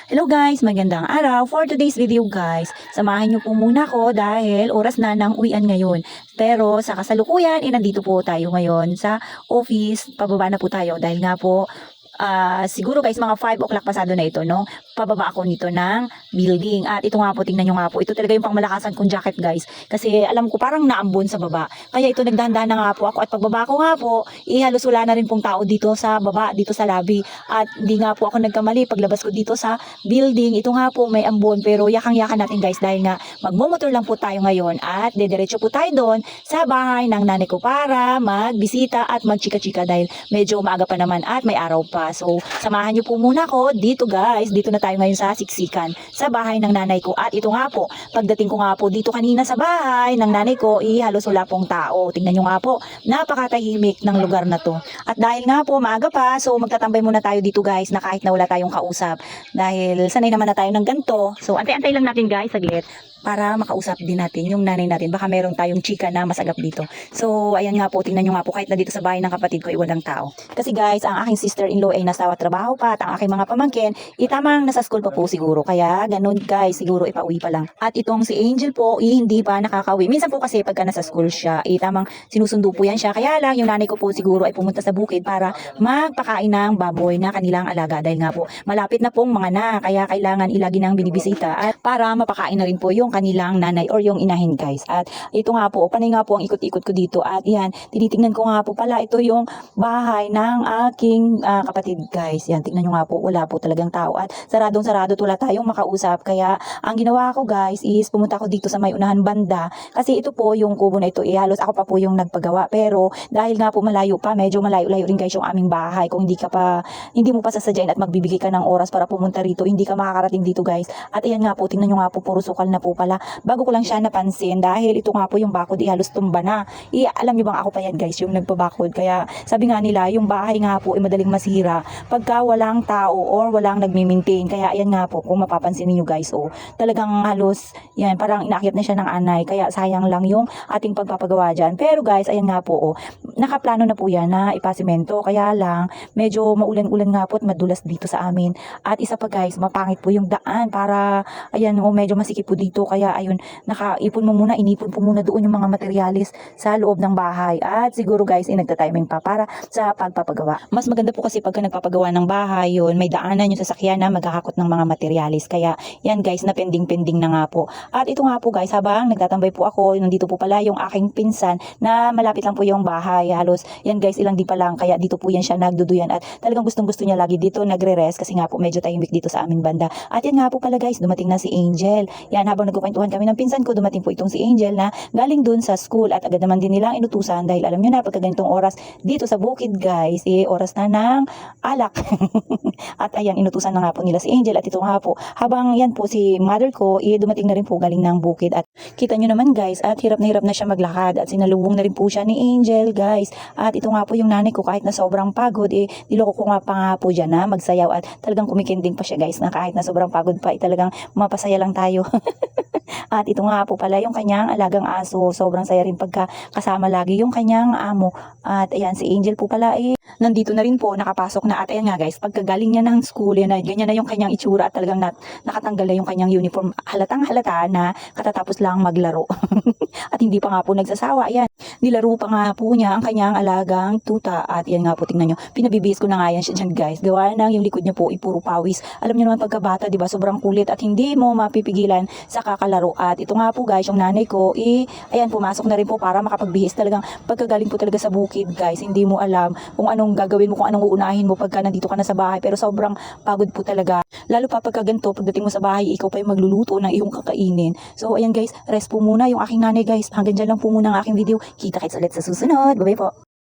Hello guys, magandang araw. For today's video guys, samahan niyo po muna ko dahil oras na ng uwian ngayon. Pero sa kasalukuyan, nandito po tayo ngayon sa office. Pababa na po tayo dahil nga po siguro guys mga 5 o'clock pasado na ito, no? Pababa ako nito ng building. At ito nga po, tingnan nyo nga po. Ito talaga yung pangmalakasan kong jacket guys. Kasi alam ko parang naambon sa baba. Kaya ito nagdahan-dahan na nga po ako. At pagbaba ko nga po, halos wala na rin pong tao dito sa baba, dito sa lobby. At hindi nga po ako nagkamali. Paglabas ko dito sa building, ito nga po may ambon. Pero yakang-yakan natin guys dahil nga magmomotor lang po tayo ngayon. At dediretso po tayo doon sa bahay ng nanay ko para magbisita at magchika-chika dahil medyo maaga pa naman at may araw pa. So, samahan nyo po muna ko dito guys. Dito na tayo ngayon sa siksikan sa bahay ng nanay ko. At ito nga po, pagdating ko nga po dito kanina sa bahay ng nanay ko, halos wala pong tao. Tingnan nyo nga po, napakatahimik ng lugar na to. At dahil nga po maaga pa, so magtatambay muna tayo dito guys na kahit na wala tayong kausap. Dahil sanay naman na tayo ng ganito. So, antay-antay lang natin guys, saglit para makausap din natin yung nanay natin. Baka meron tayong chika na masagap dito. So, ayan nga po, tingnan nyo nga po, kahit na dito sa bahay ng kapatid ko, walang tao. Kasi guys, ang aking sister-in-law ay nasa trabaho pa at ang aking mga pamangkin, tamang nasa school pa po siguro. Kaya, ganun guys, siguro ipauwi pa lang. At itong si Angel po, hindi pa nakakauwi. Minsan po kasi pagka nasa school siya, tamang sinusundo po yan siya. Kaya lang, yung nanay ko po siguro ay pumunta sa bukid para magpakain ng baboy na kanilang alaga. Dahil nga po, malapit na pong mga na, kaya kailangan ilagi ng binibisita at para mapakain na rin po yung kanilang nanay or yung inahin guys. At ito nga po, panay nga po ang ikot-ikot ko dito. At yan, tinitingnan ko nga po pala, ito yung bahay ng aking kapatid guys. Yan, tingnan nyo nga po, wala po talagang tao. At saradong-sarado, wala tayong makausap. Kaya ang ginawa ko guys is pumunta ko dito sa may unahan banda. Kasi ito po, yung kubo na ito, halos ako pa po yung nagpagawa. Pero dahil nga po malayo pa, medyo malayo-layo rin guys yung aming bahay. Kung hindi mo pa sasadyain at magbibigay ka ng oras para pumunta rito, hindi ka makakarating dito guys. At ayan nga po, tingnan nyo nga po, puro sukal na po pala. Bago ko lang siya napansin dahil ito nga po yung bakod halos tumba na. Alam niyo bang ako pa yan guys yung nagpabakod. Kaya sabi nga nila yung bahay nga po ay madaling masira pagka walang tao or walang nagmi-maintain. Kaya ayan nga po kung mapapansin niyo guys, talagang halos yan parang inaakyat na siya ng anay. Kaya sayang lang yung ating pagpapagawa dyan. Pero guys ayan nga po, nakaplano na po yan na ipasimento. Kaya lang medyo maulan-ulan nga po at madulas dito sa amin. At isa pa guys, mapangit po yung daan para ayan medyo masikip po dito. Kaya ayun, inipon po muna doon yung mga materialis sa loob ng bahay. At siguro guys, nagta-timing pa para sa pagpapagawa. Mas maganda po kasi pagka nagpapagawa ng bahay, yun, may daanan yung sasakyan na maghahakot ng mga materialis. Kaya yan guys, na pending-pending na nga po. At ito nga po guys, habang nagtatambay po ako, nandito po pala yung aking pinsan na malapit lang po yung bahay. Halos yan guys, ilang di pa lang. Kaya dito po yan siya nagduduyan. At talagang gustong-gusto niya lagi dito nagre-rest kasi nga po medyo tahimik dito sa aming banda. At yan nga po pala guys, dumating na si Angel. Yan, habang nagkukwentuhan kami ng pinsan ko, dumating po itong si Angel na galing dun sa school at agad naman din nilang inutusan dahil alam nyo na pagka ganitong oras dito sa bukid guys, oras na ng alak. At ayan, inutusan na nga po nila si Angel at ito nga po, habang yan po si mother ko, dumating na rin po galing ng bukid at kita nyo naman guys at hirap na siya maglakad at sinalubong na rin po siya ni Angel guys. At ito nga po yung nanay ko kahit na sobrang pagod, niloko ko nga pa nga po dyan na magsayaw at talagang kumikinding pa siya guys na kahit na sobrang pagod pa, talagang mapasaya lang tayo. At ito nga po pala yung kanyang alagang aso. Sobrang saya rin pagka kasama lagi yung kanyang amo. At ayan, si Angel po pala nandito na rin po, nakapasok na. At ayan nga guys, pagkagaling niya ng school, ganyan na yung kanyang itsura at talagang nakatanggal na yung kanyang uniform. Halatang halata na katatapos lang maglaro. At hindi pa nga po nagsasawa. Ayan, nilaro pa nga po niya ang kanyang alagang tuta. At yan nga po, tingnan nyo, pinabibihis ko na nga yan siya dyan guys. Gawa ng yung likod niya po puro pawis. Alam niyo naman pagkabata, diba, sobrang kulit at hindi mo mapipigilan sa kakalaro. At ito nga po guys, yung nanay ko, ayan, pumasok na rin po para makapagbihis. Talagang pagkagaling po talaga sa bukid guys, hindi mo alam kung anong gagawin mo, kung anong uunahin mo pagka nandito ka na sa bahay. Pero sobrang pagod po talaga. Lalo pa pagka ganito, pagdating mo sa bahay, ikaw pa yung magluluto ng iyong kakainin. So ayan guys, rest po muna yung aking nanay guys. Hanggang dyan lang po muna ang aking video. Kita-kits ulit sa susunod. Bye-bye po.